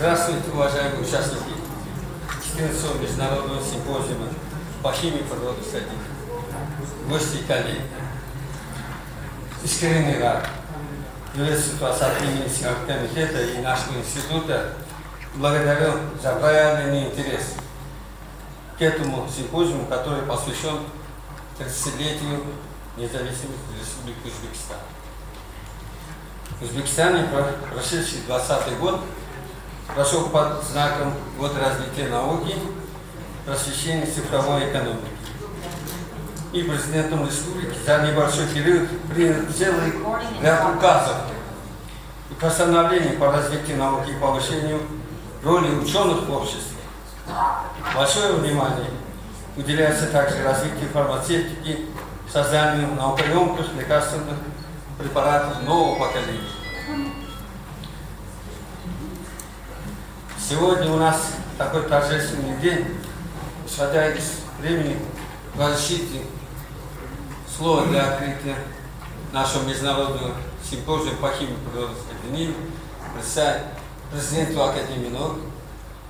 Здравствуйте, уважаемые участники 14-го международного симпозиума по химии природы среды, гости и коллеги. Искренне рад приветствовать вас от имени комитета и нашего института. Благодарю за проявленный интерес к этому симпозиуму, который посвящен 30-летию независимости Республики Узбекистан. В Узбекистане прошедший 2020 год прошел под знаком Года развития науки, просвещения цифровой экономики. И президентом республики за небольшой период принял целый ряд указов и постановлений по развитию науки и повышению роли ученых в обществе. Большое внимание уделяется также развитию фармацевтики, созданию наукоемких лекарственных препаратов нового поколения. Сегодня у нас такой торжественный день, исходя из времени, разрешите слово для открытия нашего международного симпозиума по химии природы соединений представить президенту Академии наук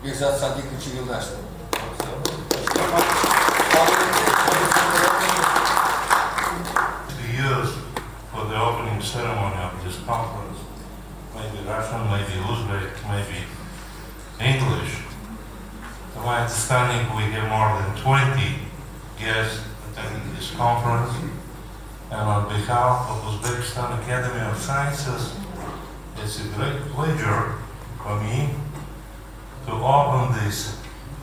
Бекзат Садиковичу Юлдашеву. For the opening ceremony of this conference, maybe Russian, maybe Uzbek, maybe English. To my understanding, we have more than 20 guests attending this conference, and on behalf of Uzbekistan Academy of Sciences, it's a great pleasure for me to open this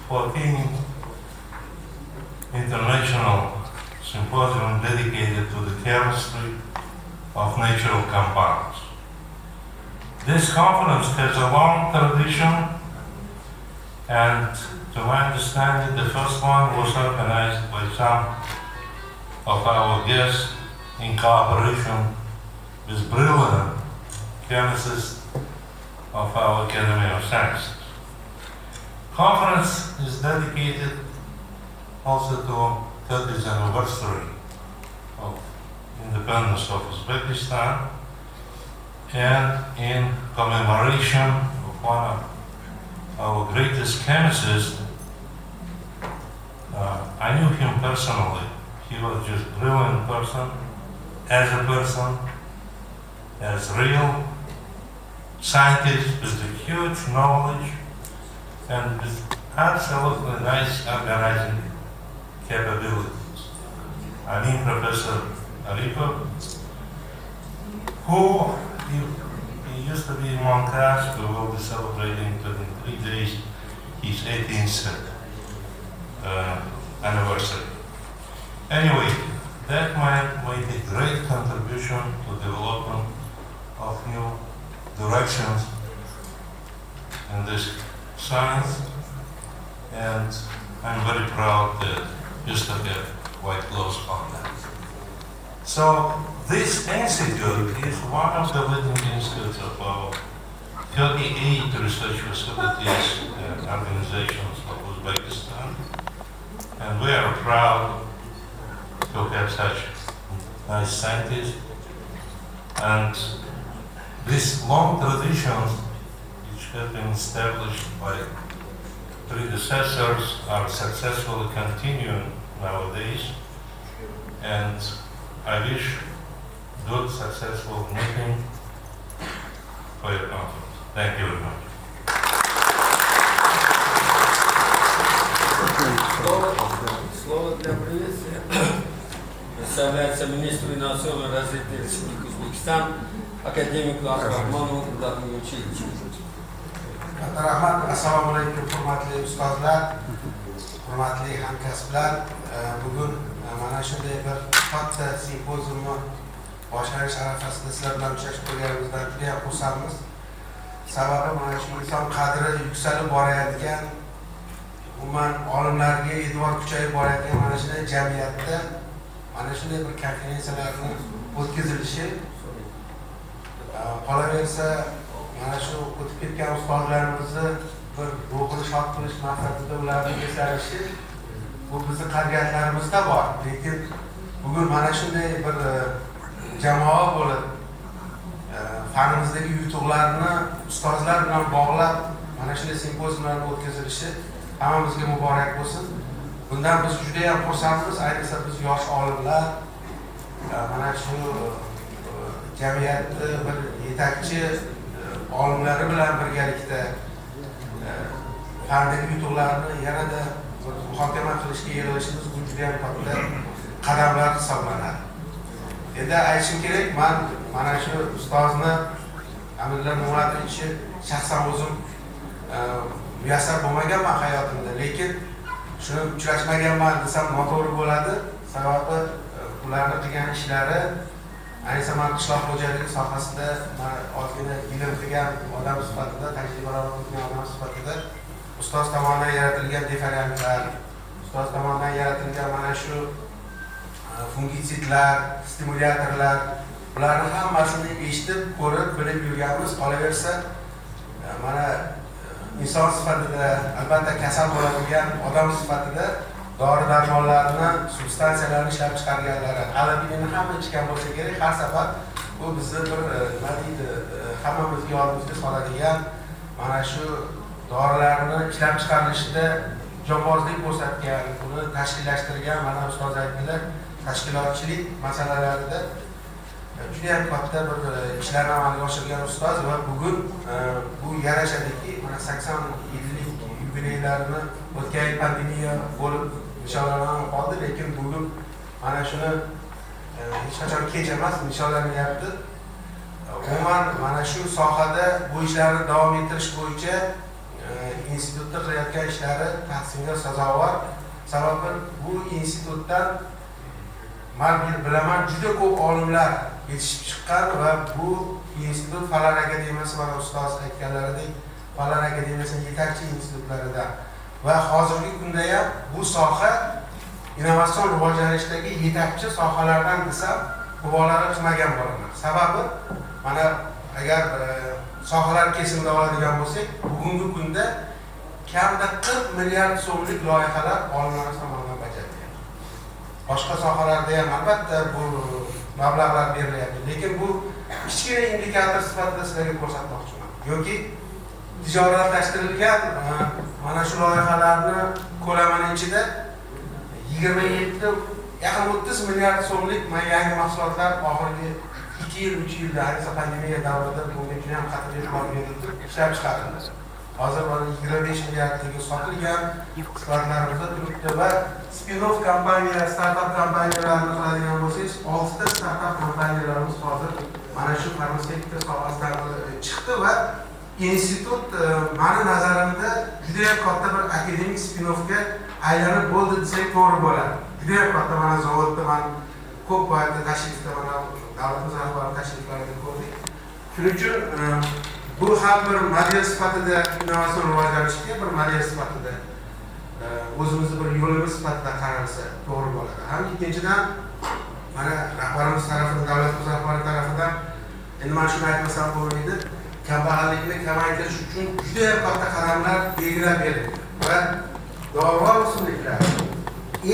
14th International Symposium dedicated to the chemistry of natural compounds. This conference has a long tradition, and to my understanding, the first one was organized by some of our guests in cooperation with brilliant chemists of our Academy of Sciences. Conference is dedicated also to 30th anniversary of independence of Uzbekistan, and in commemoration of one of our greatest chemists. I knew him personally. He was just a brilliant person, as real scientist with a huge knowledge and with absolutely nice organizing capabilities. I mean Professor Aripov, who he used to be in Montage, who will be celebrating in 3 days his 18th anniversary. Anyway, that man made a great contribution to development of new directions in this science, and I'm very proud that used to get quite close on that. So this institute is one of the leading institutes of our 38 research facilities and organizations of Uzbekistan, and we are proud to have such nice scientists. And these long traditions, which have been established by predecessors, are successfully continuing nowadays, and I wish good, successful meeting for your conference. Thank you very much. Слово для приветствия представляется министру инновационного развития Республики Узбекистан, академику Абдурахмонову Владимировичу. Rahmat, assalomu alaykum hurmatli ustozlar, hurmatli hamkasblar. Bugun mana shunday bir katta simpoziumni boshlash arafasida sizlar bilan uchrashib qolganimizdan juda xursandmiz. Sababi mana shu inson qadri yuksalib borayotgan, umuman olimlarga e'tibor kuchayib borayotgan mana shunday jamiyatda mana shunday bir konferensiyalarni o'tkazilishi, qolaversa mana shu o'tib ketgan ustozlarimizni bir ruhini shod qilish maqsadida ularni eslanishi, bu bizni qadriyatlarimizda bor. Lekin bugun mana shunday bir jamoa bo'lib fanimizdagi yutuqlarni ustozlar bilan bog'lab mana shunday simpoziumlarning o'tkazilishi hammamizga muborak bo'lsin. Bundan biz juda ham xursandmiz, ayniqsa biz yosh olimlar mana shu jamiyatni bir yetakchi olimlari bilan birgalikda fanning yutuqlarini yanada muhokama qilishga yig'ilishimiz bu juda ham katta qadamlar hisoblanadi. Endi aytishim kerak, mana shu ustozni Amirlar Nomatovichni shaxsan o'zim muyassar bo'lmaganman hayotimda, lekin shuni uchrashmaganman desam noto'g'ri bo'ladi. Sababi ularni qilgan ishlari, ayniqsa men qishloq xo'jaligi sohasida ozgina ilm qilgan odam sifatida, tajribalar o'tgan odam sifatida ustoz tomonidan yaratilgan diferentlar, ustoz tomonidan yaratilgan mana shu fungitsidlar, stimulyatorlar, bularni hammasini eshitib, ko'rib, bilib yurganmiz. Qolaversa, mana inson sifatida, albatta kasal bo'ladigan odam sifatida dori-darmonlarni, substansiyalarni ishlab chiqarganlari, qalbini hamma ichgan bo'lsa kerak, har safar bu bizni bir nima deydi, hammamizga yodimizga soladigan mana shu dorilarni ishlab chiqarilishida jonbozlik ko'rsatgan, uni tashkillashtirgan, mana ustoz aytdilar, tashkilotchilik masalalarida juda ham katta bir ishlarni amalga oshirgan ustoz va bugun bu yarashadiki, mana 80 yillik yubileylarini o'tgan yil pandemiya bo'lib nishonlanib qoldi, lekin bugun mana shuni hech qachon kech emas nishonlanyapti. Umuman mana shu sohada bu ishlarni davom ettirish bo'yicha institutda qilayotgan ishlari tahsinga sazovor. Sababi bu institutdan men bilaman juda ko'p olimlar yetishib chiqqan va bu institut Fanlar akademiyasi va ustoz aytganlaridek Fanlar akademiyasining yetakchi institutlaridan va hozirgi kunda ham bu soha innovatsion rivojlanishdagi yetakchi sohalardan desam mubolag'a qilmagan bo'laman. Sababi mana agar sohalar kesimida oladigan bo'lsak, bugungi kunda kamida 40 milliard so'mlik loyihalar olimlar tomonidan bajarilgan. Boshqa sohalarda ham albatta bu mablag'lar berilyapti, lekin bu kichkina indikator sifatida sizlarga ko'rsatmoqchiman. Yoki tijoratlashtirilgan mana shu loyihalarni ko'lamini ichida 27 yaqin 30 milliard so'mlik yangi mahsulotlar oxirgi 2 yil, 3 yilda, ayniqsa pandemiya davrida bunga juda ham qattiq e'tibor berilib ishlab chiqarildi. Hozir mana 25 milliardga sotilgan startlarimizda turibdi va spin-off kompaniya, startup kompaniyalarini qiladigan bo'lsangiz, 6 ta startup kompaniyalarimiz hozir mana shu farmatsevtika sohasidan chiqdi va institut meni nazarimda juda ham katta bir akademik spin-offga aylanib bo'ldi desak to'g'ri bo'ladi. Juda ham katta mana zavodda men ko'p vaqtda tashrifda mana davlatimiz rahbari tashriflarida ko'rdik. Shuning uchun bu ham bir model sifatida innovatsion rivojlanishga bir model sifatida o'zimizni bir yo'limiz sifatida qaralsa to'g'ri bo'ladi. Ham ikkinchidan mana rahbarimiz tarafidan, davlatimiz rahbari tarafidan endi men shuni aytmasam bo'lmaydi, kambag'allikni kamaytirish uchun juda ham katta qadamlar belgilab berildi va dorivor o'simliklar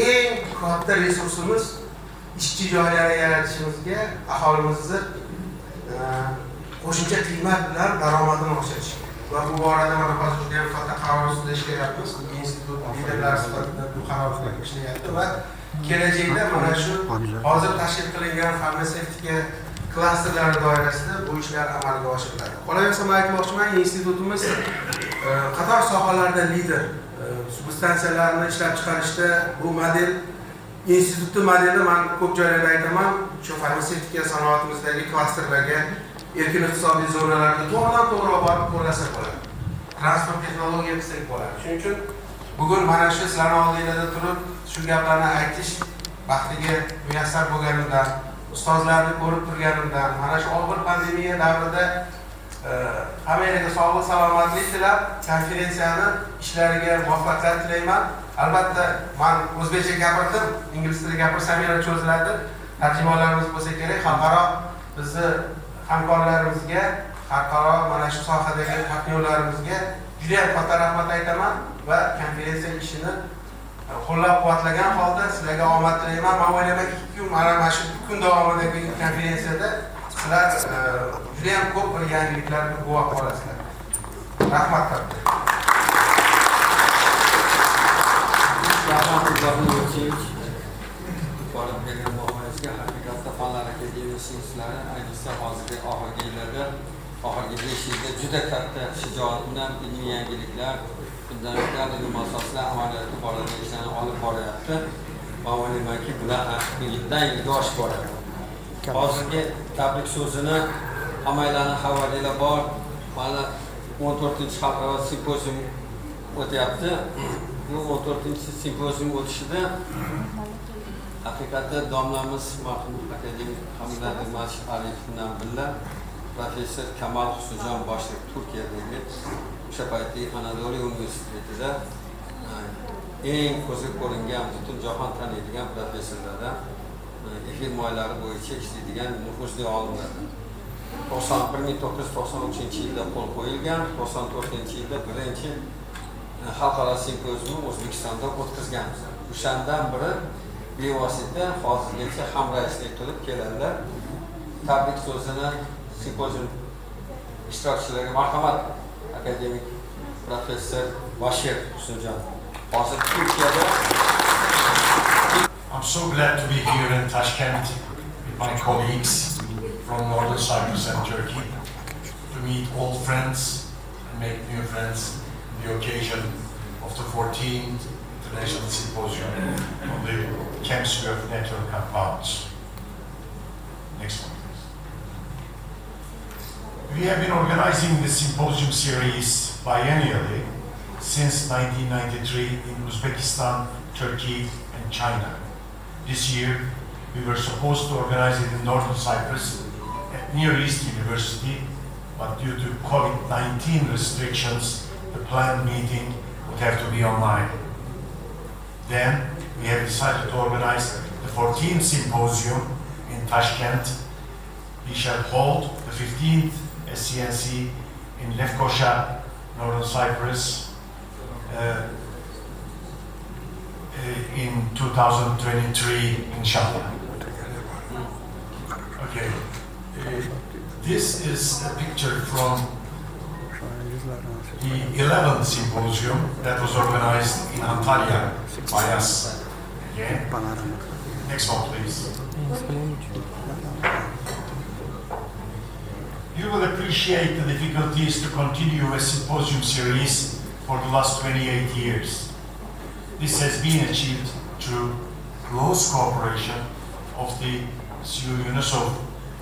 eng katta resursimiz ishchi joylari yaratishimizga, aholimizni qo'shimcha qiymat bilan daromadini oshirish va bu borada mana hozir juda ham katta qaror ustida ishlayapmiz. Institut liderlari sifatida bu qaror ustida ishlayapti va kelajakda mana shu hozir tashkil qilingan farmatsevtika klasterlari doirasida bu ishlar amalga oshiriladi. Qolaversa men aytmoqchiman, institutimiz qator sohalarda lider. Substansiyalarni ishlab chiqarishda bu model institutning modeli men ko'p joylarda aytaman, shu farmatsevtika sanoatimizdagi klasterlarga erkin iqtisodiy zonalarga to'g'ridan-to'g'ri olib borib qo'llasa bo'ladi. Transport texnologiya qilsak bo'ladi. Shuning uchun bugun mana shu sizlarning oldingizda turib shu gaplarni aytish vaqtiga muyassar bo'lganimdan, ustozlarni ko'rib turganimdan, mana shu og'ir pandemiya davrida hammaga sog'lik, salomatlik tilab, konferensiyani ishlariga muvaffaqiyat tilayman. Albatta, men o'zbekcha gapirdim, ingliz tilida gapirsam yana cho'ziladi. Tarjimonlarimiz bo'lsa kerak, xalqaro bizni hamkorlarimizga, xalqaro mana shu sohadagi partnyorlarimizga juda ham katta rahmat aytaman va konferensiya ishini qo'llab-quvvatlagan holda sizlarga omad tilayman. Men o'ylayman 2 kun, mana shu 2 kun davomidagi konferensiyada sizlar juda ham ko'p bir yangiliklarga guvoh bo'lasizlar. Rahmat. Ravshan Yo'lchiyevich borib bergan muomalasiga haqiqatda Fanlar akademiyasi institutlari ayniqsa hozirgi oxirgi yillarda, oxirgi 5 yilda juda katta shijoat bilan ilmiy yangiliklar, fundamentlarning asoslar amaliyoti borada ishlarni olib boryapti. Va o'ylaymanki, bular yildan yilga oshib boradi. Hozirgi tabrik so'zini hammanglarning xabaringlar bor. Mana 14-xalqaro simpozium o'tyapti. Bu 14-simpozium o'tishida haqiqatda domlamiz marhum akademik Hamida Nig'matov bilan birga professor Kamal Husnjon boshliq Turkiyadagi o'sha paytdagi Anadolu universitetida eng ko'zga ko'ringan, butun jahon taniydigan professorlardan efir moylari bo'yicha ishlaydigan nufuzli olimlardan 1993-yilda qo'l qo'yilgan, 94-yilda birinchi xalqaro simpozium O'zbekistonda o'tkazganmiz. O'shandan beri bevosita hozirgacha hamraislik qilib keladilar. Tabrik so'zini simpozium ishtirokchilariga marhamat akademik professor Bashir Husnjon. Hozir Turkiyada I'm so glad to be here in Tashkent with my colleagues from Northern Cyprus and Turkey to meet old friends and make new friends on the occasion of the 14th International Symposium on the Chemistry of Natural Compounds. Next one, please. We have been organizing the symposium series biennially since 1993 in Uzbekistan, Turkey, and China. This year, we were supposed to organize it in Northern Cyprus at Near East University, but due to COVID-19 restrictions, the planned meeting would have to be online. Then, we have decided to organize the 14th symposium in Tashkent. We shall hold the 15th SCNC in Lefkoşa, Northern Cyprus, in 2023, inshallah. Okay. This is a picture from the 11th symposium that was organized in Antalya by us. Again. Next one, please. You will appreciate the difficulties to continue a symposium series for the last 28 years. This has been achieved through close cooperation of the SU UNISOF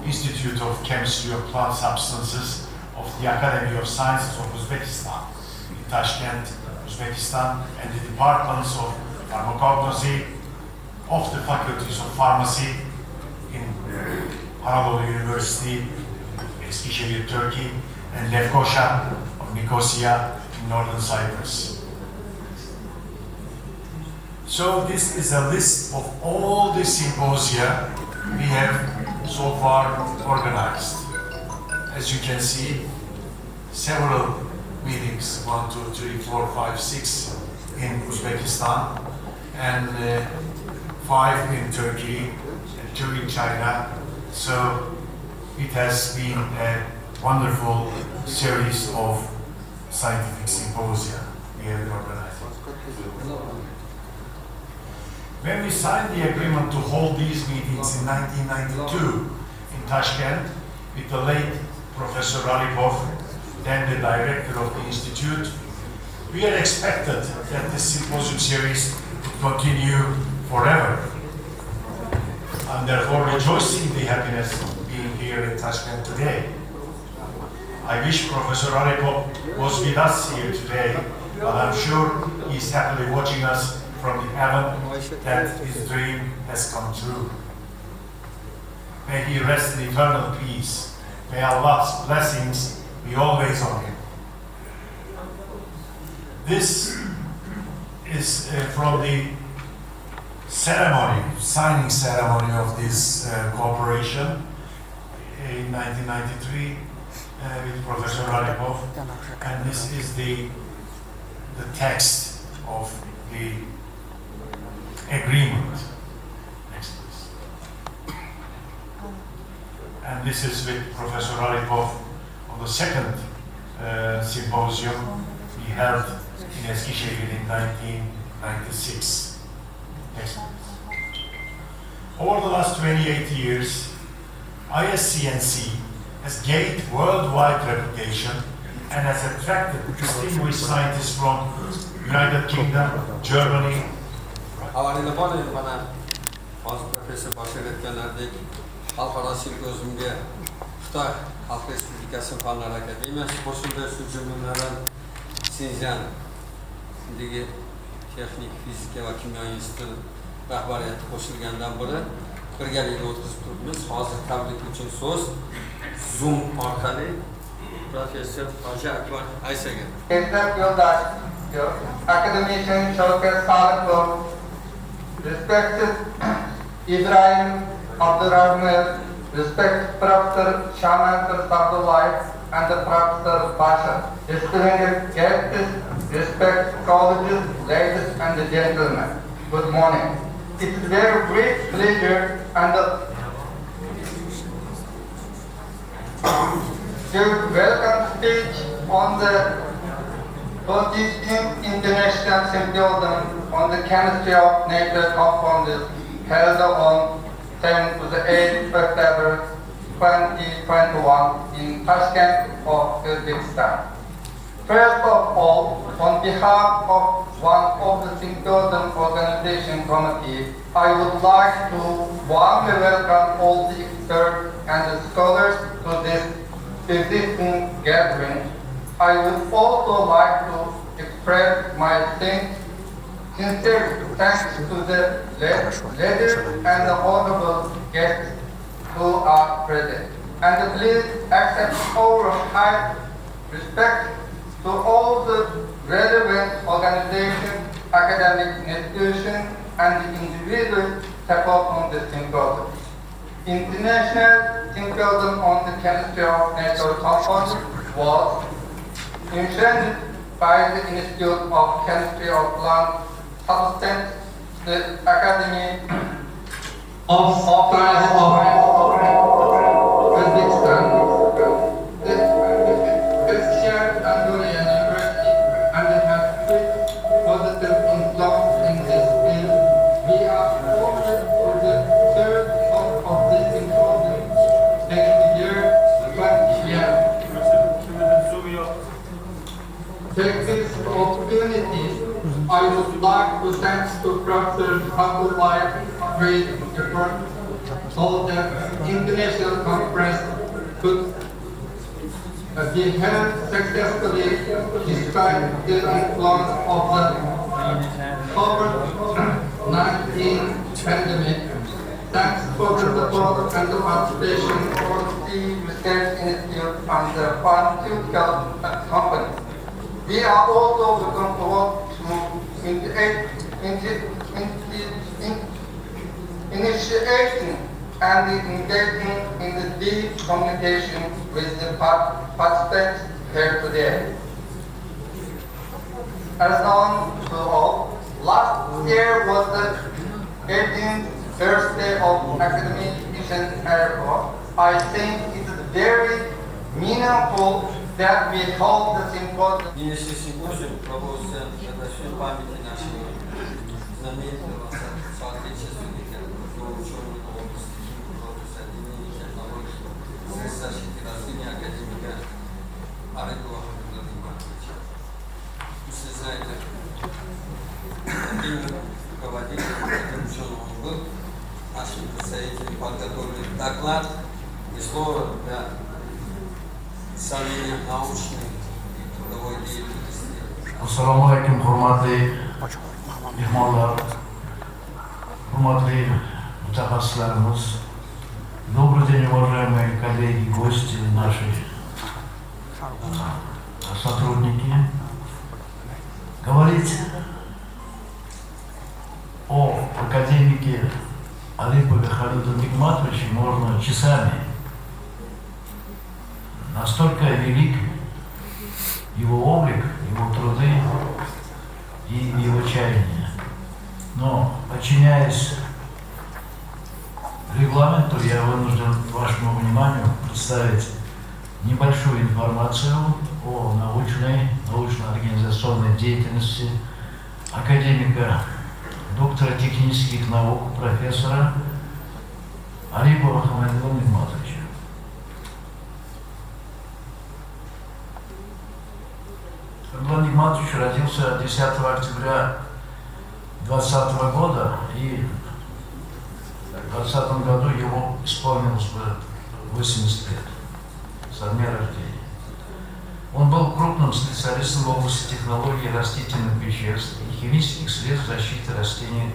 Institute of Chemistry of Plant Substances of the Academy of Sciences of Uzbekistan in Tashkent, Uzbekistan, and the departments of pharmacognosy of the faculties of pharmacy in Anadolu University, Eskişehir, Turkey, and Lefkoşa of Nicosia in Northern Cyprus. So this is a list of all the symposia we have so far organized. As you can see, several meetings, 1, 2, 3, 4, 5, 6 in Uzbekistan, and 5 in Turkey, and 2 in China. So it has been a wonderful series of scientific symposia we have organized. When we signed the agreement to hold these meetings in 1992 in Tashkent with the late Professor Aripov, then the director of the institute, we had expected that this symposium series would continue forever. I'm therefore rejoicing the happiness of being here in Tashkent today. I wish Professor Aripov was with us here today, but I'm sure he's happily watching us from the heaven that his dream has come true. May he rest in eternal peace. May Allah's blessings be always on him. This is from the ceremony, signing ceremony of this cooperation in 1993 with Professor Aripov, and this is the text of the agreement. Next, please. And this is with Professor Aripov on the second symposium we held in Eskişehir in 1996. Next. Over the last 28 years, ISCNC has gained worldwide reputation and has attracted distinguished scientists from United Kingdom, Germany. Avvalida bor edi mana hozir professor bashir aytganlaridek xalqaro simpoziumga Xitoy Xalq Respublikasi Fanlar akademiyasi qo'shildi, shu jumladan Sinjandagi texnik fizika va kimyo instituti rahbariyati qo'shilgandan beri birgalikda o'tkazib turibmiz. Hozir tabrik uchun so'z Zoom orqali professor Hoji Akbar Aysaga. Eslab yo'ldosh, akademician Shavkat Sodiqov, respected Ibrahim Abdurrahman, respected Professor Shamantar Sabdullah and the Professor Pasha, distinguished guests, respected colleges, ladies and gentlemen, good morning. It is a very great pleasure and to welcome speech on the 14th International Symposium on the Chemistry of Natural Compounds held on 10 to the 8th October 2021 in Tashkent of Uzbekistan. First of all, on behalf of one of the Symposium Organization Committee, I would like to warmly welcome all the experts and the scholars to this existing gathering. I would also like to express my sincere thanks to the ladies and the honorable guests who are present. And please accept our high respect to all the relevant organizations, academic institutions, and individual support on the symposium. International Symposium on the Chemistry of Natural Compounds was initiated by the Institute of Chemistry of Plant Substance, the Academy of Science of Uzbekistan, the Christian Andorian University, and has great positive influence in this field. We are fortunate for the third of this symposium next year, 2011. Take this opportunity, I would like to thank to Professor Abdullah great effort so that international conference could be held successfully despite the influence of the COVID-19 pandemic. Thanks for the support and the participation for the Research Institute and the pharmaceutical company. We are also looking forward to initiating and engaging in the deep communication with the participants here today. As known to all, last year was the 18th birthday of Academic Mission Airport. I think it is very meaningful that we hold the symposium. Нынешний симпозиум проводится для большой памяти нашего знаменитого соотечественника по учебной области химии, соединений технологий, средств защиты растений академика Арыкова Владимировича. Все знаете, каким руководителем этим ученым он был. Наши представители подготовили доклад и слово для сравнения научной и трудовой деятельности. Assalomu alaykum, hurmatli mehmonlar, hurmatli mutaxassislarimiz. Добрый день, уважаемые коллеги, гости, наши сотрудники. Говорить о академике Алипове Халиде Нигматовиче можно часами. Настолько велик его облик, его труды и его чаяния. Но, подчиняясь регламенту, я вынужден вашему вниманию представить небольшую информацию о научно-организационной деятельности академика доктора технических наук, профессора Арипова Хамидула Нигматовича. Хамидул Нигматович родился 10 октября 2020 года, и в 2020 году ему исполнилось бы 80 лет со дня рождения. Он был крупным специалистом в области технологий растительных веществ и химических средств защиты растений.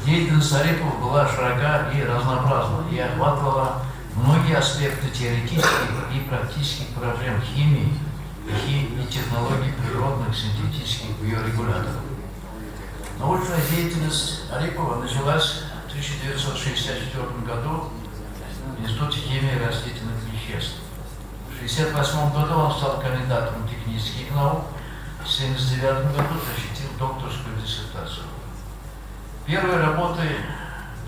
Деятельность Арипова была широка и разнообразна и охватывала многие аспекты теоретических и практических проблем химии и технологий природных синтетических биорегуляторов. Научная деятельность Арипова началась в 1964 году в Институте химии и растительных веществ. В 1968 году он стал кандидатом технических наук, в 1979 году защитил докторскую диссертацию. Первые работы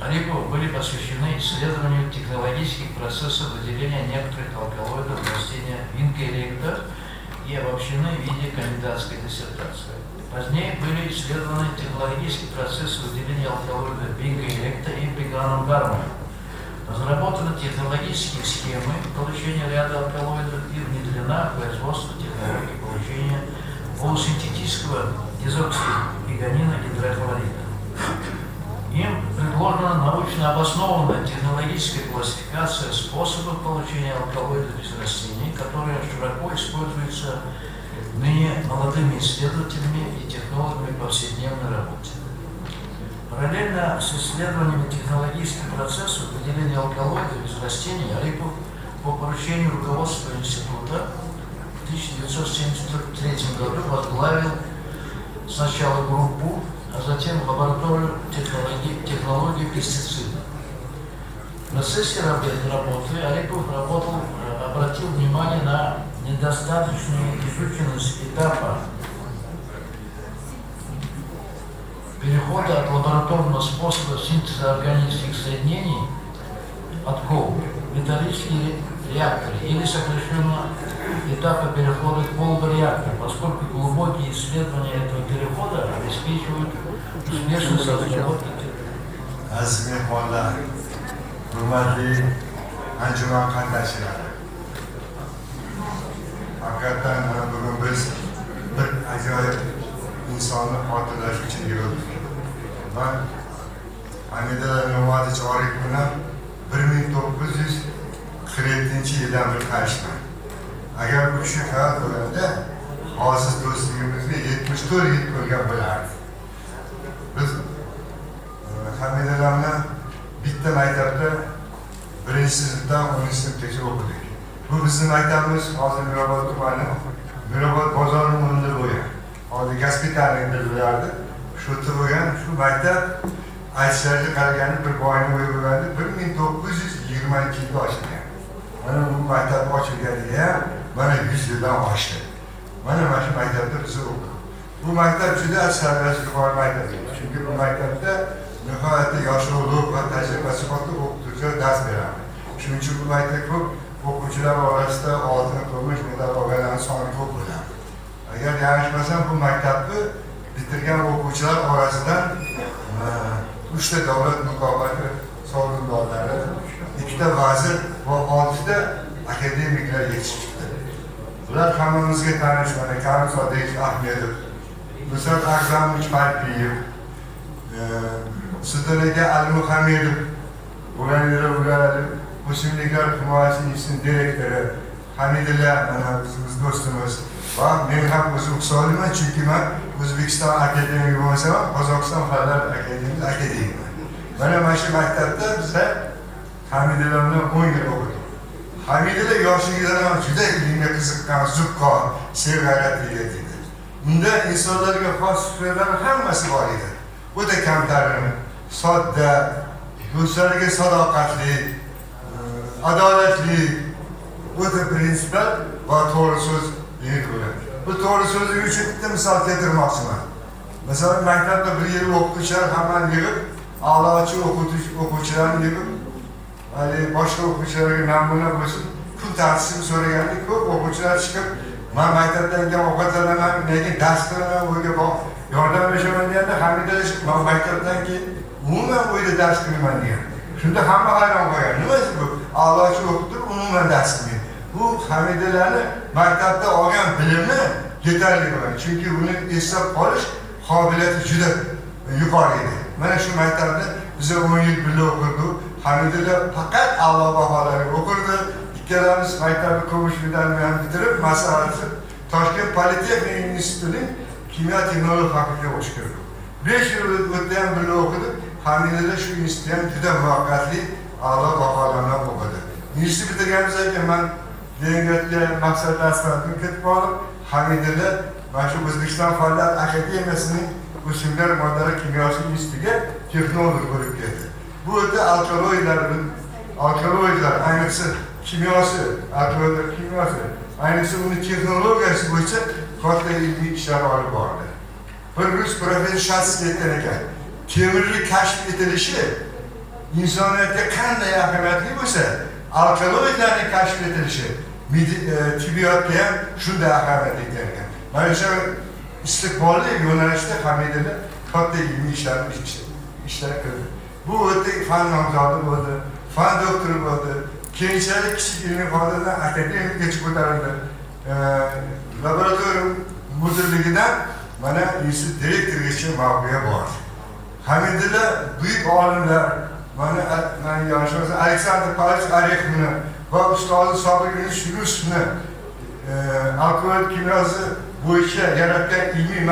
Арипова были посвящены исследованию технологических процессов выделения некоторых алкалоидов растения Винка электа и обобщены в виде кандидатской диссертации. Позднее были исследованы технологические процессы выделения алкалоидов Винка электа и пиганом гармона. Разработаны технологические схемы получения ряда алкалоидов и внедрена в производство технологий получения полусинтетического дезоксипиганина гидрохлорида. Им предложена научно обоснованная технологическая классификация способов получения алкалоидов из растений, которая широко используется ныне молодыми исследователями и технологами в повседневной работе. Параллельно с исследованиями технологических процессов выделения алкалоидов из растений Арипов по поручению руководства института в 1973 году возглавил сначала группу, а затем лабораторию технологии пестицидов. В процессе работы Арипов обратил внимание на недостаточную изученность этапа перехода от лабораторного способа синтеза органических соединений (откол) в металлические реакторы или сокращенно этапа перехода к полубореактору, поскольку глубокие исследования этого перехода обеспечивают успешность разработки. Aziz mehmonlar, hurmatli anjuman qatnashchilari. Haqiqatan bugun biz bir ajoyib insonni xotirlash uchun yig'ildik. Ben Hamidullah Nigmatovich Oripov bilan 1947-yildan beri tanishman. Agar bu kishi hayot bo'lganda, hozir do'stligimizga 74 yil bo'lgan bo'lardi. Biz Hamidullah bilan bitta maktabda 1-sinfdan 10-sinfgacha o'qidik. Bu bizning maktabimiz hozir Mirobod tumani, Mirobod bozorining o'rnida bo'lgan. Hozir gospitallik deb bo'lardi. Shu bo'lgan, shu maktab aytishlariga qaraganda bir boyni bo'yi bo'lganda 1922-yilda ochilgan. Mana bu maktab ochilganiga ham mana 100 yildan oshdi. Mana shu maktabda biz o'qidik. Bu maktab juda saralash yuqori maktab. Chunki bu maktabda nihoyatda yosh ulug' va tajribasi katta o'qituvchilar dars beradi. Shuning uchun bu maktab ko'p o'quvchilar orasida oltin kumush medal olganlar soni ko'p bo'ladi. Agar yanglishmasam, bu maktabni bitirgan o'quvchilar orasidan 3 ta davlat mukofoti sovrindorlari, 2 ta vazir va 6 ta akademiklar yetishib chiqdi. Bular hammamizga tanish, mana Karim Sodiq Ahmedov, Nusrat Akzamovich Parpiyev, Sultonaga Almuhamedov, ular o'simliklar himoyachisining direktori Hamidullah, mana bizning do'stimiz. Va men ham o'zim o'qisolaman, chunki men O'zbekiston akademigi bo'lsam, Qozog'iston fanlar akademiyasida akademikman. Mana shu maktabda biz Hamidullah bilan 10 yil o'qidik. Hamidullah yoshligidan ham juda ilmga qiziqqan, zukko, sevg'ayratli edi. Unda insonlarga xos fikrlar hammasi bor edi. O'ta kamtarin, sodda, do'stlarga sadoqatli, adolatli, o'ta prinsipal va to'g'ri so'z yuradi. Bu to'g'ri so'zlik uchun bitta misol keltirmoqchiman. Masalan, maktabda bir yil o'qituvchilar hammani yig'ib, a'lochi o'quvchilarni yig'ib, boshqa o'quvchilarga namuna bo'lsin, kun ta'sisini so'raganda ko'p o'quvchilar chiqib, Ben maktabdan keyin ovqatlanaman, lekin dars qilaman, uyga yordam berishman deganda Hamida men maktabdan keyin umuman uyda dars qilmayman degan. Shunda hamma hayron qolgan. Nimasi bu? Allohchi o'qitib umuman dars qilmaydi. Bu Hamidalarni maktabda olgan bilimi yetarli bo'lgan. Chunki uni eslab qolish qobiliyati juda yuqori edi. Mana shu maktabda biz 10 yil birga o'qirdik. Hamidalar faqat Alloh baholari o'qirdi. Ikkalamiz maktabni kumush medalni ham bitirib, masalasi Toshkent Politexnika institutining kimyo texnologiya fakultetiga o'qishdik. 5 yil o'tdi ham birga o'qidik. Hamidalar shu institutda ham juda muvaffaqiyatli a'lo baholarni o'qidi. Institut bitirganimizdan keyin men Dengizga maqsadlar asosida ketib qolib, Hamidalar mana shu O'zbekiston Fanlar akademiyasining o'simlik moddalar kimyosi institutiga texnolog bo'lib ketdi. Bu yerda alkaloidlar, ayniqsa kimyosi, alkaloidlar kimyosi, ayniqsa uni texnologiyasi bo'yicha katta ilmiy ishlar olib bordi. Bir rus professor Shatsiz aytgan ekan, temirlik kashf etilishi insoniyatga qanday ahamiyatli bo'lsa, alkaloidlarning kashf etilishi tibbiyotga ham shunday ahamiyat ekan. Mana shu istiqbolli yo'nalishda Hamidalar katta ilmiy ishlar qildi. Bu o'ta fan nomzodi bo'ldi, fan doktori bo'ldi. Keyinchalik kichik ilmiy xodimdan akademikgacha ko'tarildi. Laboratoriya mudirligidan mana institut direktorigacha mavqega bordi. Hamidalar buyuk olimlar, mana yoshimiz Aleksandr Pavlovich Orexovni va ustozi Sobirjon Shurusovni alkaloid kimyosi bo'yicha yaratgan ilmiy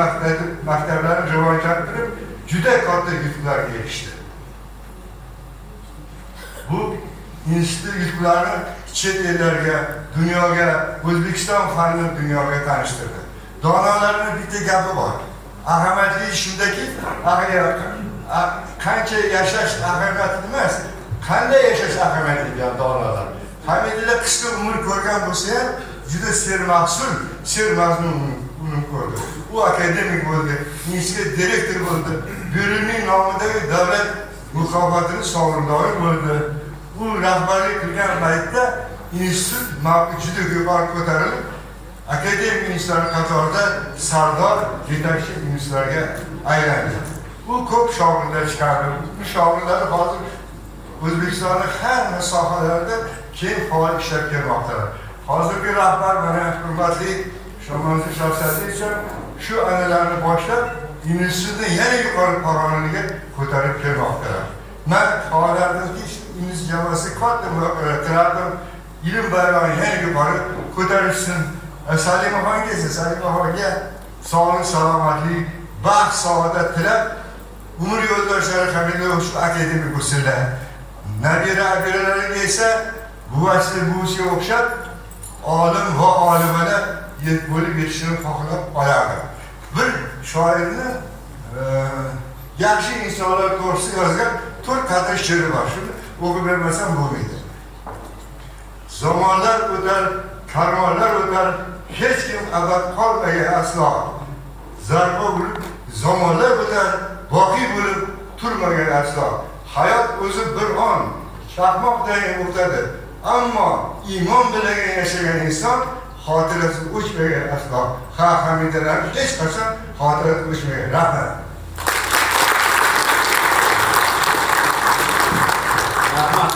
maktablarni rivojlantirib, juda katta yutuqlarga erishdi. Bu institut yutuqlarini chet ellarga, dunyoga, O'zbekiston fanini dunyoga tanishtirdi. Donolarning bitta gapi bor. Ahamiyatli shundaki, qancha yashash ahamiyatli emas, qanday yashash ahamiyatli degan donolar. Hamidalar qisqa umr ko'rgan bo'lsa ham, juda sermahsul, sermazmun umr ko'rdi. U akademik bo'ldi, institut direktor bo'ldi, bo'limning nomidagi davlat mukofotining sovrindori bo'ldi. Bu rahbarlik qilgan paytda institut mavqi juda yuqori ko'tarilib, akademik institutlar qatorida sardor yetakchi institutlarga aylandi. Bu ko'p shogirdlar chiqardi. Bu shogirdlar hozir O'zbekistonning har sohalarida keng faol ishlab kelmoqdalar. Hozirgi rahbar mana hurmatli Shomonzi Shahzadovich shu analarni boshlab institutni yana yuqori pog'onaga ko'tarib kelmoqdalar. Men faollarning institut jamoasi katta muvaffaqiyatlardan ilm bayrog'ini yana yuqori ko'tarishsin. Salimaxonga esa Salimaxonga sog'lik, salomatlik, baxt, saodat tilab umr yo'ldoshlari Hamidalar shu akademik bo'lsinlar. Nabira-abiralariga esa buvasiga o'xshab olim va olimalar bo'lib yetishini xohlab qolardi. Bir shoirni yaxshi insonlar to'g'risida yozgan 4 qadr she'ri bor. Shuni o'qib bermasam bo'lmaydi. Zamonlar o'tar, karvonlar o'tar, hech kim abad qolmagan aslo. Zarba bo'lib zamonlar o'tar, boqiy bo'lib turmagan aslo. Hayot o'zi bir on, chaqmoqday o'tadi. Ammo iymon bilan yashagan inson xotirasi o'chmagan aslo. Hamidalar hech qachon xotirasi o'chmagan. Rahmat. Rahmat.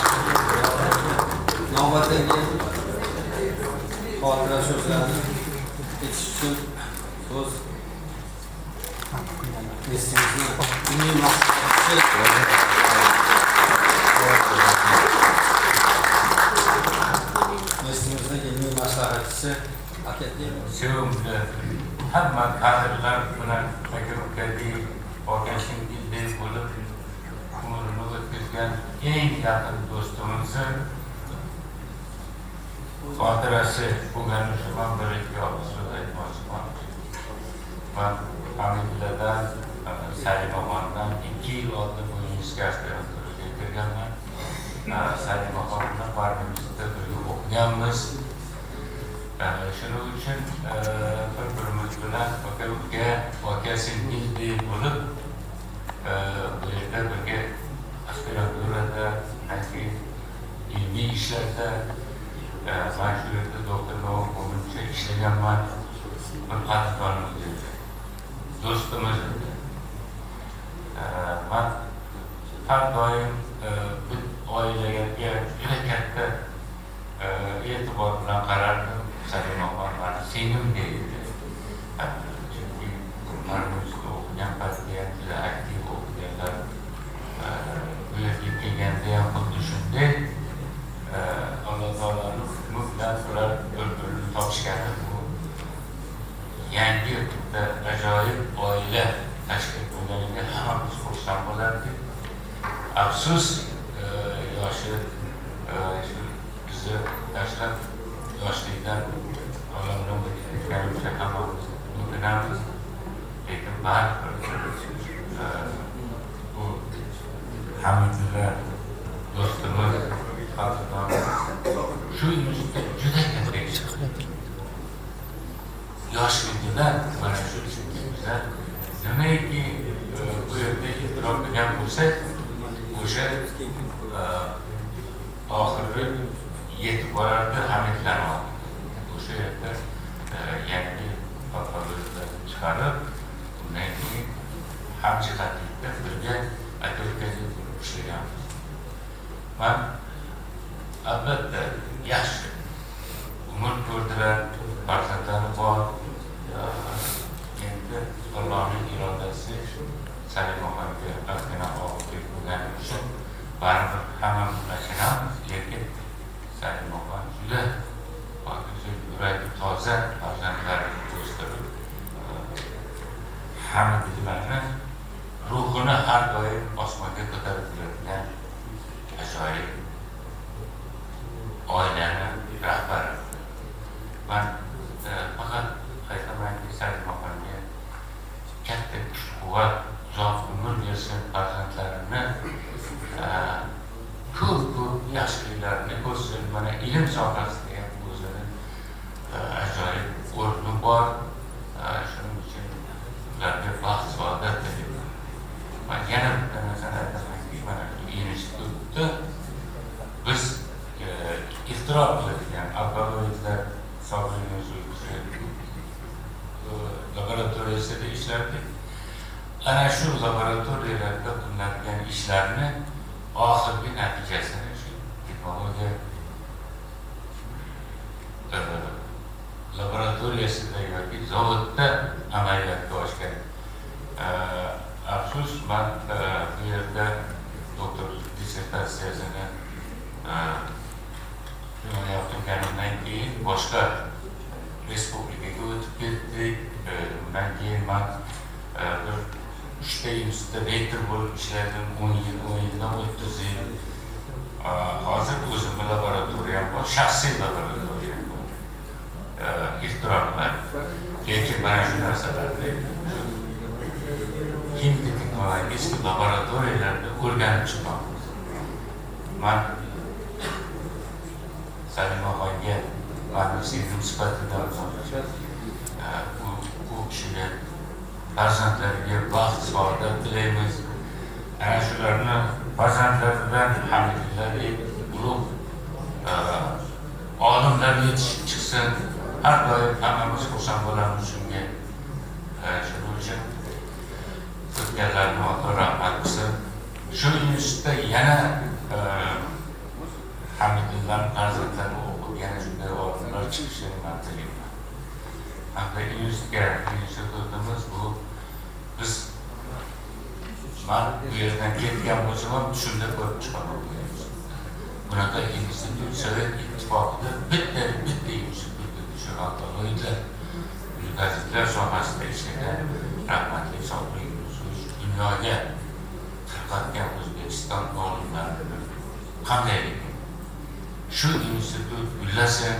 Navbatdagi xotira so'zlarni aytish uchun so'z Mestimizning ilmiy maslahatchisi akademik Sevimli hamma kadrlar bilan fakülteli vakashingizdek bo'lib umrini o'tkazgan eng yaqin do'stimizni xotirasi bo'lganishi bilan bir-ikki so'z aytmoqchiman. Men Hamidalardan, Salimaxondan 2 yil oldin bu institutga kirganman. Salimaxon bilan barchamizda birga o'qiganmiz. Shuning uchun bir-birimiz bilan vakashingizdek bo'lib bu yerda birga aspiranturada, ilmiy ishlarda man shu yerda doktor Novum bo'lguncha ishlaganman. Bir qadrdonimiz edi, do'stimiz edi. Man har doim bir oilaga juda katta e'tibor bilan qarardim. Salimoxon mani singlimdek edi. Chunki Marmuzda o'qigan paytda juda aktiv o'qiganlar. Bu yerga kelganda ham xuddi shunday Alloh taoloning hukmi bilan ular bir-birini topishgani bu yangi bitta ajoyib oila tashkil bo'lganiga hammamiz xursand bo'lardik. Afsus, yoshi bizni tashlab yoshlikdan olamdan o'tganimizga hammamiz o'kinamiz. Lekin baribir bu Hamidullo do'stimiz, qadrdonimiz shu yuzda juda katta ish qiladi. Yoshligidan mana shu bizlar nimaiki bu yerda e'tirof qilgan bo'lsak, o'sha oxiri yetib borardi Hamidlar oldi. O'sha yerda yangi faoliyatlarni chiqarib, undan keyin hamjihatlikda birga aka-ukaga ishlaganmiz. Man albatta yaxshi umr ko'rdilar, farzandlari bor. Endi Allohning irodasi Salimoxonga ozgina og'irlik bo'lgani uchun baribir hammamiz achinamiz. Lekin Salimoxon juda yuragi toza farzandlarini o'stirib, Hamidlarni ruhini har doim osmonga ko'tarib keladigan ajoyib oilani rahbari. Man faqat aytamanki, Salimoxonga katta kuch-quvvat, uzoq umr bersin, farzandlarini ko'p yaxshiliklarini ko'rsin. Mana ilm sohasida ham o'zini ajoyib o'rni bor. Shuning uchun ularga baxt saodat tilayman. Man yana bitta narsani aytamanki, mana shu institutda biz ixtiro qiladigan alkaloidlar laboratoriyasida ishlardik. Ana shu laboratoriyalarda qilinadigan ishlarni oxirgi natijasini shu texnologiya laboratoriyasida yoki zavodda amaliyotga oshgan. Afsus, man bu yerda doktor dissertatsiyasini yaptırganimdan keyin boshqa respublikaga o'tib ketdik. Undan keyin man bir 3 ta institutda rektor bo'lib ishladim. 10 yildan 30 yil. Hozir o'zimning laboratoriyam bor, shaxsiy laboratoriyam bor. Ixtirolar. Lekin mana shu narsalarni kimlik texnologik laboratoriyalarda o'rganib chiqamiz. Man Salimoxonga ma'lum singlim sifatida bu kishiga farzandlariga baxt saodat tilaymiz. Ana shularni farzandlaridan Hamidlarga ulug' olimlar yetishib chiqsin. Har doim hammamiz xursand bo'lamiz shunga. Shuning uchun o'tganlarni Alloh rahmat qilsin. Shu institutda yana Hamidlarning farzandlari o'qib yana shunday olimlar chiqishini man tilayman. Hamda institutimiz bu biz man bu yerdan ketgan bo'lsam ham shunda ko'rib chiqaman. Bunaqa institut Sovet ittifoqida bitta institut shu alkaloidlar mutaxassislar sohasida ishlagan rahmatli Sobir Yusuf dunyoga tarqatgan O'zbekiston olimlarini qanday shu institut gullasin.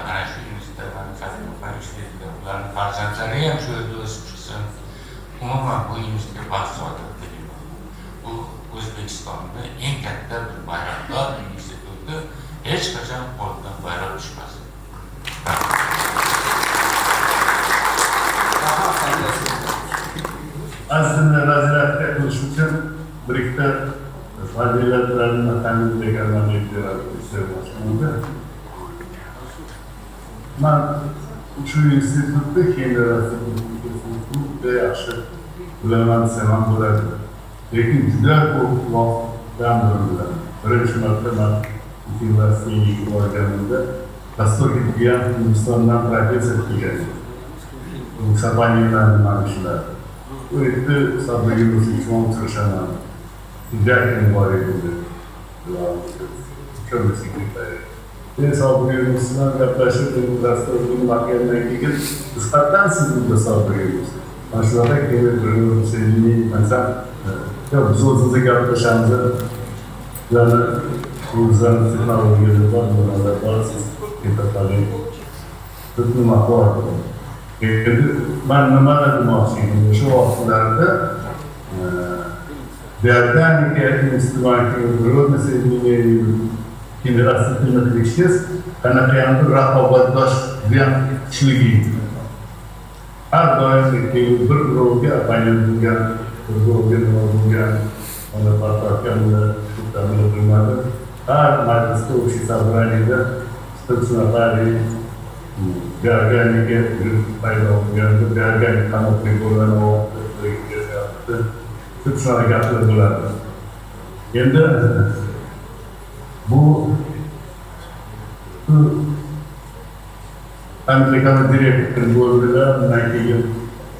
Mana shu institutda Salimoxon ishlaydi. Ularning farzandlari ham shu yerda o'sib chiqsin. Umuman bu institutga baxt saodat tilayman. Bu O'zbekistonning eng katta bir bayroqdor instituti, hech qachon qo'ldan bayroq tushmasin. Aslında vaziratda qilish uchun bir ikkita fazilatlarni ta'minlaganlarni aytib istamoqchiman. Ben şu institutda kendilerine juda yaxshi bilaman, sevan bo'ladi. Lekin juda ko'p vaqtdan bilan birinchi marta men universitetiga borganimda Vostokiga Hindistondan professor kelgan. Sabaniylarni manishlar. U yerda Sabri Yunusovich uchrashaman. Jackning bor edi. Ko'p sekretari. Ben Sabri Yunusovdan gaplashib, dasturni makallarga kelib, nisbatan siz bunda Sabri Yunusov. Mana shunaqa kelib bir sevimli inson. Biz o'zimizga gaplashamiz. Ularni o'zlari texnologiyalar bor, ularlar bor, siz ketadilar. Butun maqbul. Ben numara demoqchiyim. Shu vaqtlarda Биорганике, инструменты, природное соединение, кинерастатиматричес, она прямо рахобатдош bilan kuchligi. Har doim bir guruhga apaylan bo'lgan, bir guruhga nima bo'lgan, ona partarkamda shu ta'minot qilmadi. Har majlisda o'sha sabraniyda statsiyonari biorganika paydo bo'lganda, biorganik qanotli bo'lgan vaqtda ko'p shunaqa gaplar bo'ladi. Endi bu Amerikada direktor bo'ldilar, undan keyin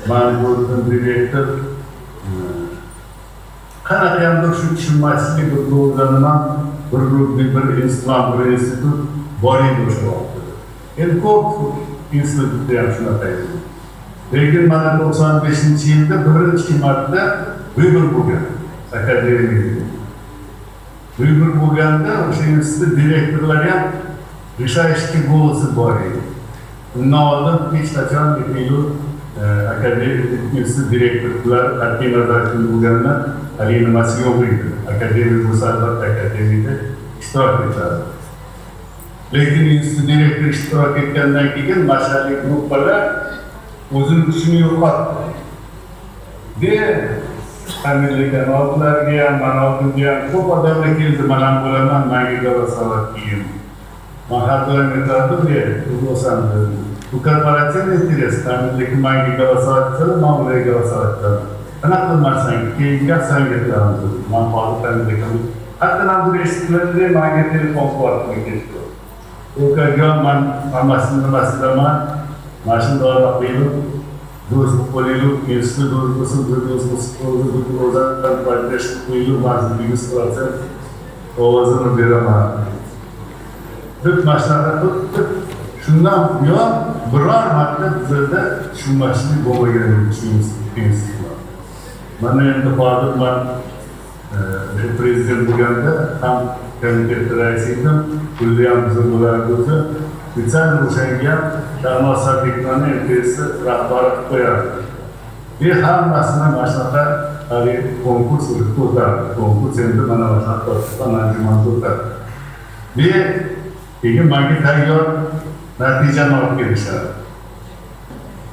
man bo'ldim direktor. Qanaqadir shu tushunmaslik bir o'rganidan bir institut bor edi o'sha vaqtda. Endi ko'p institutda ham shunaqa edi. Lekin mana 95-yilda birinchi marta buyruq bo'lgan akademiyada. Buyruq bo'lganda o'sha institut direktorlari ham решающий голосы bor edi. Undan oldin hech qachon akademik direktorlar qat'iy nazoratda bo'lganlar hali nimasi yo'q edi. Akademik bo'lsa albatta akademiyada ishtirok etadi. Lekin institut direktori ishtirok etgandan keyin mashallik gruppalar o'zini kuchini yo'qotdi. Amerikan oldilariga ham, mana oldimga ham ko'p odamlar keldi, mana bo'laman, menga gavasavat keyin. Man har doim aytardim, bu korporativ interes, lekin menga gavasavat qilib, men ularga gavasavat qilaman. Qanaqa qilmasang, keyin gap senga qilamiz. Men hozir Amerikani hatto namdir eshitganimda menga telefon qilyapti ketdi. O'qagan men hammasini nimasidaman, mana shunday qilib do'st qo'yilib, institut do'st bo'lsin, o'zdan poddesh qo'yilib, mazmunli 100% ovozini beraman. Deb maslahat qilib, shundan buyon biror marta bizda tushunmaslik bo'lmagan institutlar. Mana endi hozir men prezident bo'lganda ham komitet raisi edim, pulli ham bizga bo'lardi o'zi. Spesial o'shanga Sharnoz Sadiqovni MTS rahbari qo'yadi. Hammasini mana shunaqa konkurs o'tadi. Konkurs endi mana shunaqa anjuman o'tadi. Keyin menga tayyor natijani olib kelishadi.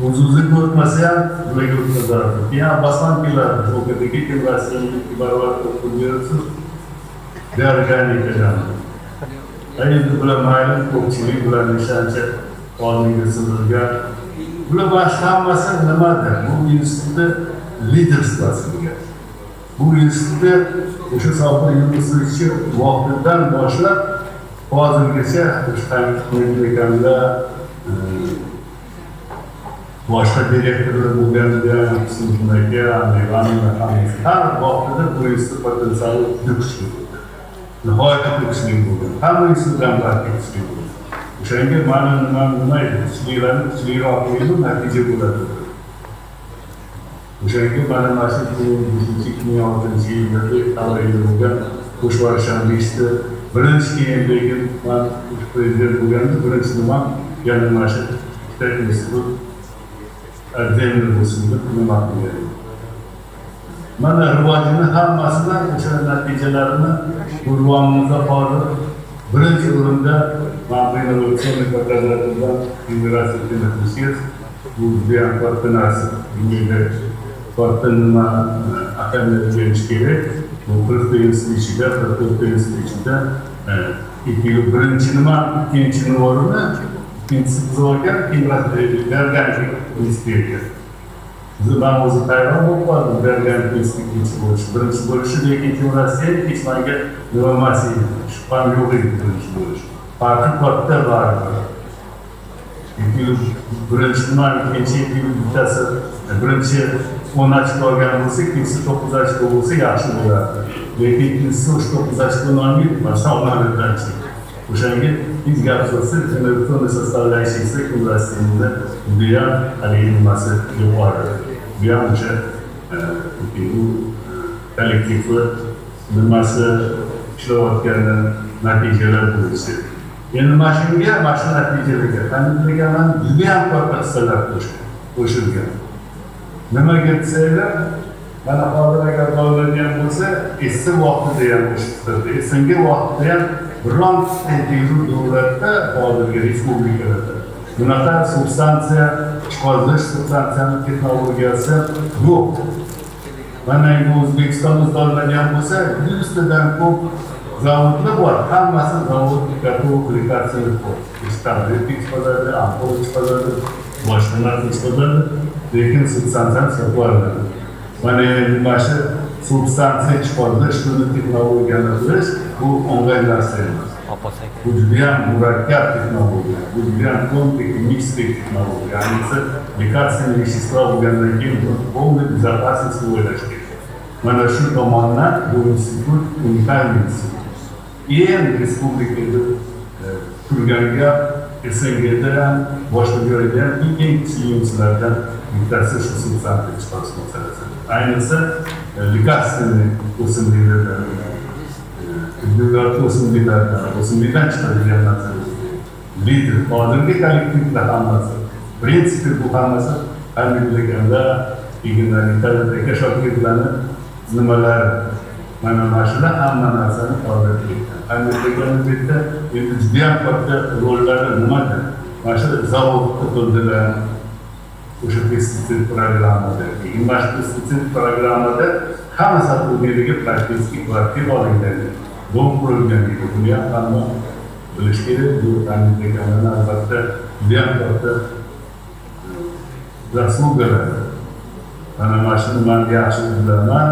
O'zi o'tmasa ham ularga o'tkazadi. Keyin Abbasman keladi. O'qidagi kimlarsiz barobar o'qib berasiz. Biorganika endi bular mayli ko'pchilik bularni ishonchi oldinga sizilgan. Bular boshqa hammasi nimadir? Bu institutda liderstvosi bo'lgan. Bu institutda o'sha Sabri Yunusovich vaqtidan boshlab hozirgacha o'sha mamlakatda boshqa direktorlar bo'lganda sinflarga, har vaqtida bu institut potensiali juda kuchli. Nihoyatda kuchli bo'lgan. Hamma institutdan kuchli bo'lgan. O'shanga mana nima edi? Kuchliroq qo'yilib natija bo'ladi. O'shanga mana shu 2006-yilda tavayli bo'lgan qo'shvarshan ishda birinchi keyin lekin men prezident bo'lganda birinchi nima yana mana shu institut отдельно bo'lsin deb nima qilgan. Mana rivojini hammasidan o'sha natijalarini urvonimizda hozir birinchi o'rinda ma'muriy innovatsion qadrlardan universitetini qilishimiz bu judayam katta narsa. Bunga katta nima ahamiyat berish kerak. Bu 40 yil ichida, 40 yil ichida birinchi nima, ikkinchi o'rinni ikkinchisi biz olgan Berganlik instituti. Ben o'zi tayyor bo'lib qoldim Berganlik instituti bo'lishi. Birinchi bo'lishi lekin Rossiya hech menga nima emas edi. Shubham yo'q edi birinchi bo'lish. Farqi katta bor. Birinchi tuman, ikkinchi bittasi, birinchi 10 ochko olgan bo'lsa, ikkinchisi 9 ochko bo'lsa yaxshi bo'lardi. Lekin ikkinchisi 9 ochkoni olmaydi, masallardan chiqdi. O'shanga hech gap so'zsiz, elektron sostavляющийся Rossiyada judayam haligi nimasi yuqori. Bu ham o'sha kollektivni nimasi ishlayotgani natijalar bo'lishi. Endi mashinaga, mashina natijalarga qanday judayam katta hissalar qo'shilgan. Nimaga desanglar, mana hozir agar qo'llangan bo'lsa, eski vaqtida ham qo'shildi. Eski vaqtida ham biron tekshirish davlatda hozirgi respublikalarda bunaqa substansiya chiqarish, substansiyani texnologiyasi yo'q. Mana endi O'zbekistonda qo'llangan bo'lsa, 100 tadan ko'p zavodlar bor. Hammasi zavod aplikatsiyasi bor. Istablet chiqaradi, ampul chiqaradi, boshqa narsa chiqaradi. Lekin substansiyani saqlaydi. Mana endi mana substansiya chiqarish, shuni texnologiyani bilish, bu onlayn narsa emas. Bu judayam murakkab texnologiya, bu judayam kompleks texnologiya. Ayniqsa лекарственные вещества bo'lgandan keyin полный безопасность o'ylash kerak. Mana shu tomondan bu institut unikalniy institut. Eng respublikada turgan gap SNGda ham, boshqa joyda ham eng kuchli institutlardan bittasi shu substansiya chiqarish masalasi. Ayniqsa лекарственные o'simliklardan, o'simlikdan chiqarilgan narsalar. Lider, hozirgi kollektivlar hammasi. Prinsipi bu hammasi qanday egenlarni, shogirdlarni nimalar, mana shular hamma narsani qoldirdi. Qanday bitta endi judayam katta rollari nimada? Mana shu zavodni to'ldilar. O'sha pestisitsid programmada, keyin mana shu pestisitsid programmada hamma sotrudniklarga praktik kvartira olingan. Dom qurilgan edi. Buni ham hamma bilish kerak. Bu qanday albatta judayam katta zaslugalar. Mana shuni men yaxshi bilaman.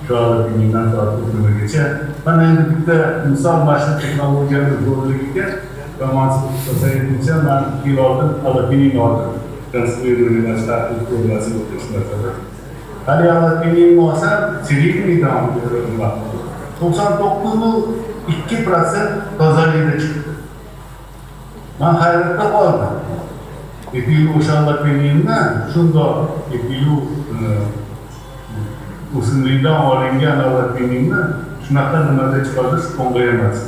Shu olimdan tortib turgacha. Mana endi bitta misol mana shu texnologiyani zo'rligiga romansiyasicha men 2 yil oldin Alapinin oldim. Transferirованная статус программы o'tishmasalar. Hali Alapinin olsa, Sirikni davom ettirilmoqda. 99.2% tozalikda chiqdi. Men hayratda qoldim. Epilu o'sha Alapininni shundoq epilu o'simlikdan olingan Alapininni shunaqa nimada chiqarish qo'ng'ay emas.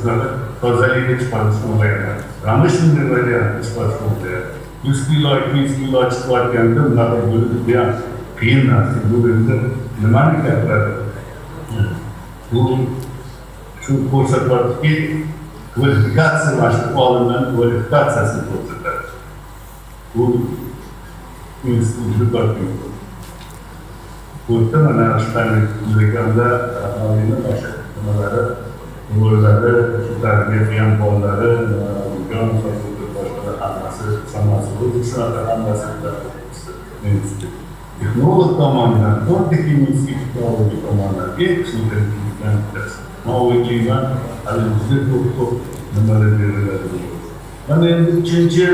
Tozalikda chiqarish qo'ng'ay emas. Ana shunday variantda chiqarish qo'ng'ay. 100 kilo, 200 kilo chiqayotganda bunaqa bo'lib judayam qiyin narsa. Bu endi nimani gapiradi? Bu shu ko'rsatyaptiki, kvalifikatsiya mana shu olimlarni kvalifikatsiyasini ko'rsatadi. Bu institutlar ko'rdi mana shu qanday leganda o'sha nimalari, rollari, shu tarbiya bolalari, jon hammasi hammasi texnolog tomonidan, texnik texnologiya tomonidan eng kuchli mavjudman hali juda ko'p nimalar beriladi. Mana endi uchinchi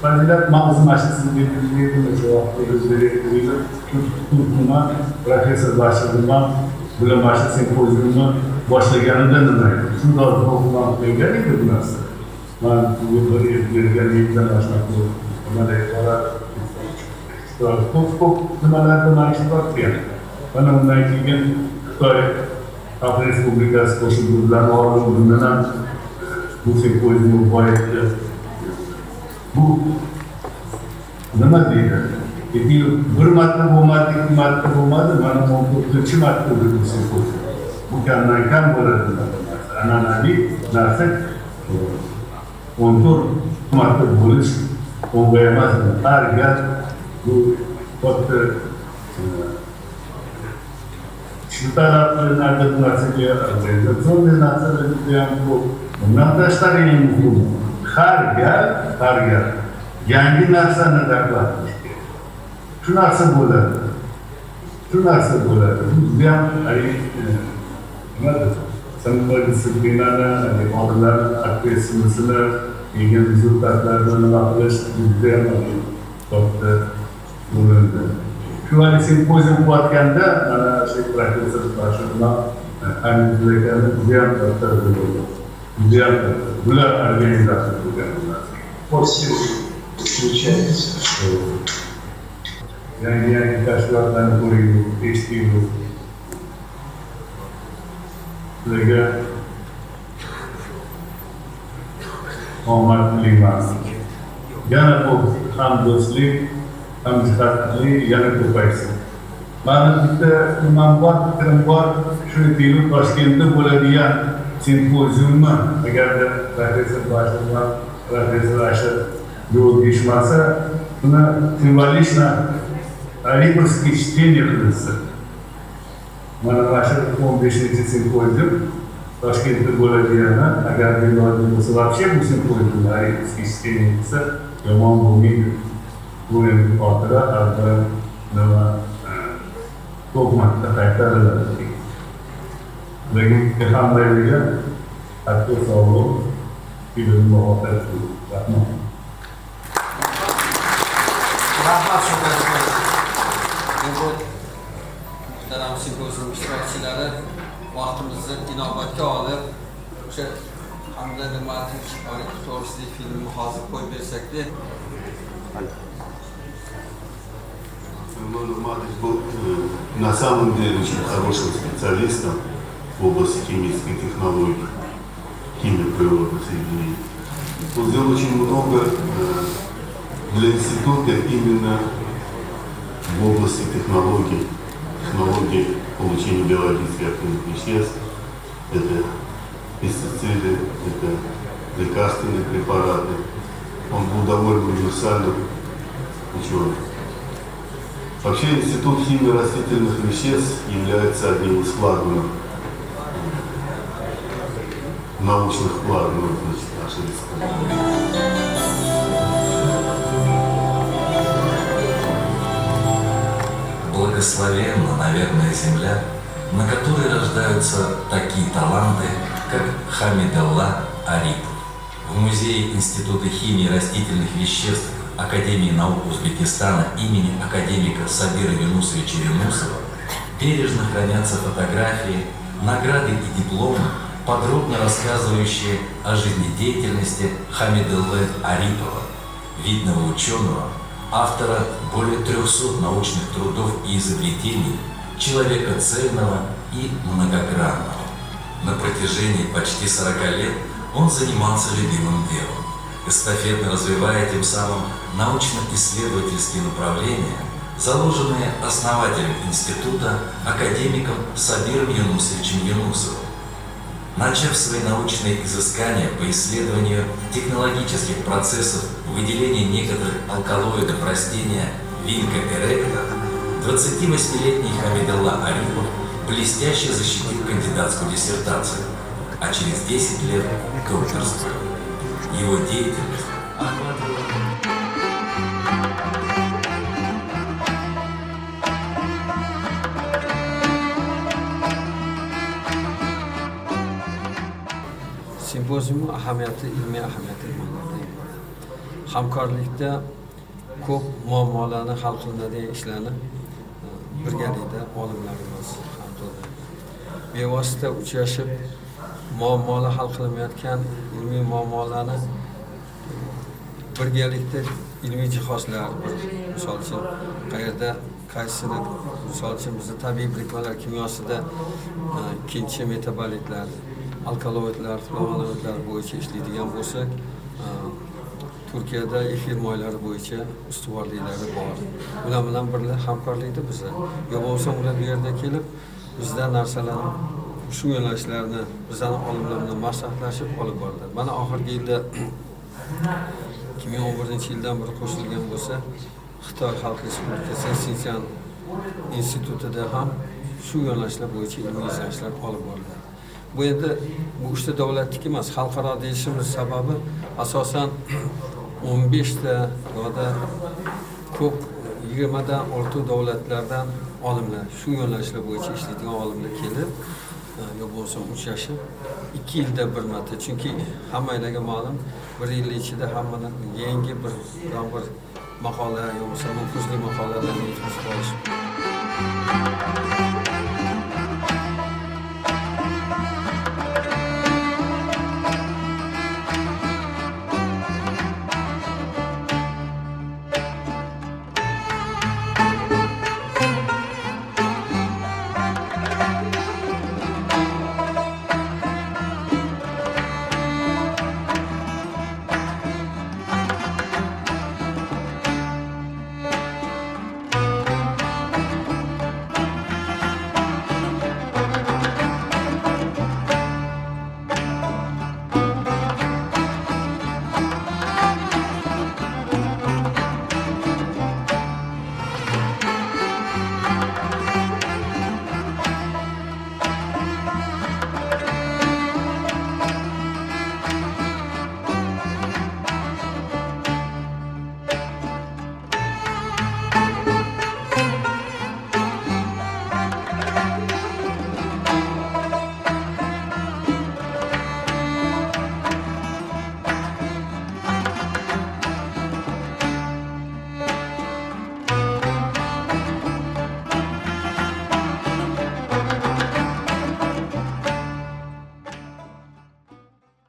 fazilat ma'lum mashinasini belgilaydi. O'sha vaqtda o'zbekistonda tuman professor Bashirman bilan mana simpoziumni boshlaganida nima edi? Shundoq to'g'ridan qo'ygan edi bu narsa. Ben bu berganlikdan shunaqa ko'p nimalardan ishtirok qilgan. Mana undan keyin Xitoy Xalq Respublikasi qo'shimchalarni olib, bundan ham bu simpozium g'oyatda bu nima deydi? Bir marta bo'lmadi, 2 marta bo'lmadi, mana 14-marta bo'ldi simpozium. Bu kamdan kam bo'ladi. An'anaviy narsa 14 marta bo'lish qo'ng'ay emas. Har gal bu katta shu taraflarga narsaga organizatsiya narsalarga ham bu bundan tashqari ham muhim. Har gal yangi narsani rag'batlanish kerak. Shu narsa bo'ladi. Shu narsa bo'ladi. Bu ham san'at disiplinani, odamlar aktivisini, yengil rezultatlarni nima qilish juda ham katta bo'ladi. Shu simpozium qilayotganda mana shu professor Bashirman Hamidulakani juda ham katta bo'ldi. Juda ham katta. Bular organizatsiya qilganlar. Yangi kashfiyotlarni ko'raylik, eshitaylik. Sizlarga omad tilayman. Yana bu ham do'stlik, ham jihatlik yana ko'paysin. Mana bitta nimam bor, fikrim bor, shu yil Toshkentda bo'ladigan simpoziumni agarda professor Bashirman, professor Ashir yo'l deyishmasa, buni simvolично Aripovskiy чтение qilsa. Mana shu 15-simpozium Toshkentda bo'ladigani, agar iloji bo'lsa, вообще bu simpoziumni Aripovskiy чтение qilsa, yomon bo'lmaydi. Bu endi xotira har nima ko'p marta qaytariladi. Lekin hammaga hatto sog'liq, ilm va muhabbat rahmat. Rahmat Shuhrat. Endi muhtaram simpozium ishtirokchilari vaqtimizni inobatga olib, o'sha Hamza Nurmatovich Oripov to'g'risidagi filmni hozir qo'yib bersak-da. Нурматович был на самом деле очень хорошим специалистом в области химической технологии, химии природных соединений. Он сделал очень много для института именно в области технологий получения биологических активных веществ. Это пестициды, это лекарственные препараты. Он был довольно универсальным ученым. Вообще Институт химии растительных веществ является одним из флагманов, научных флагманов нашей республики. Благословенна, наверное, земля, на которой рождаются такие таланты, как Хамидулла Арипов. В Музее Института химии растительных веществ Академии наук Узбекистана имени академика Сабира Юнусовича Юнусова бережно хранятся фотографии, награды и дипломы, подробно рассказывающие о жизнедеятельности Хамидуллы Арипова, видного ученого, автора более 300 научных трудов и изобретений, человека цельного и многогранного. На протяжении почти 40 лет он занимался любимым делом, эстафетно развивая тем самым научно-исследовательские направления, заложенные основателем института академиком Сабиром Юнусовичем Юнусовым. Начав свои научные изыскания по исследованию технологических процессов выделения некоторых алкалоидов растения Винка эректа, 28-летний Хамидулла Арипов блестяще защитил кандидатскую диссертацию, а через 10 лет – докторскую. Его деятельность охватывала... Simpozium ahamiyati, ilmiy ahamiyati hamkorlikda ko'p muammolarni hal qilinadigan ishlarni birgalikda olimlarimiz bevosita uchrashib muammolar hal qilinmayotgan ilmiy muammolarni birgalikda ilmiy jihozlar, misol uchun qayerda qaysini, misol uchun bizning tabiiy birikmalar kimyosida ikkinchi metabolitlar, alkaloidlar, flavonoidlar bo'yicha ishlaydigan bo'lsak, Turkiyada efir moylari bo'yicha ustuvorliklari bor. Ular bilan birga hamkorlikda biz. Yo bo'lsa ular bu yerga kelib, bizdan narsalarni, shu yo'nalishlarni bizdan olimlar bilan maslahatlashib olib bordi. Mana oxirgi yilda 2011-yildan beri qo'shilgan bo'lsa, Xitoy Xalq Respublikasi Sinsian institutida ham shu yo'nalishlar bo'yicha ilmiy izlanishlar olib borildi. Bu endi bu uchta davlatniki emas, xalqaro deyishimiz sababi asosan 15 ta yoda ko'p 20 dan ortiq davlatlardan olimlar, shu yo'nalishlar bo'yicha ishlaydigan olimlar kelib, yo bo'lsam uchrashib, 2 yilda bir marta, chunki hammalarga ma'lum, bir yil ichida hammadan yangi bir maqola yo bo'lmasa nufuzli maqolalarni yetkazib olish.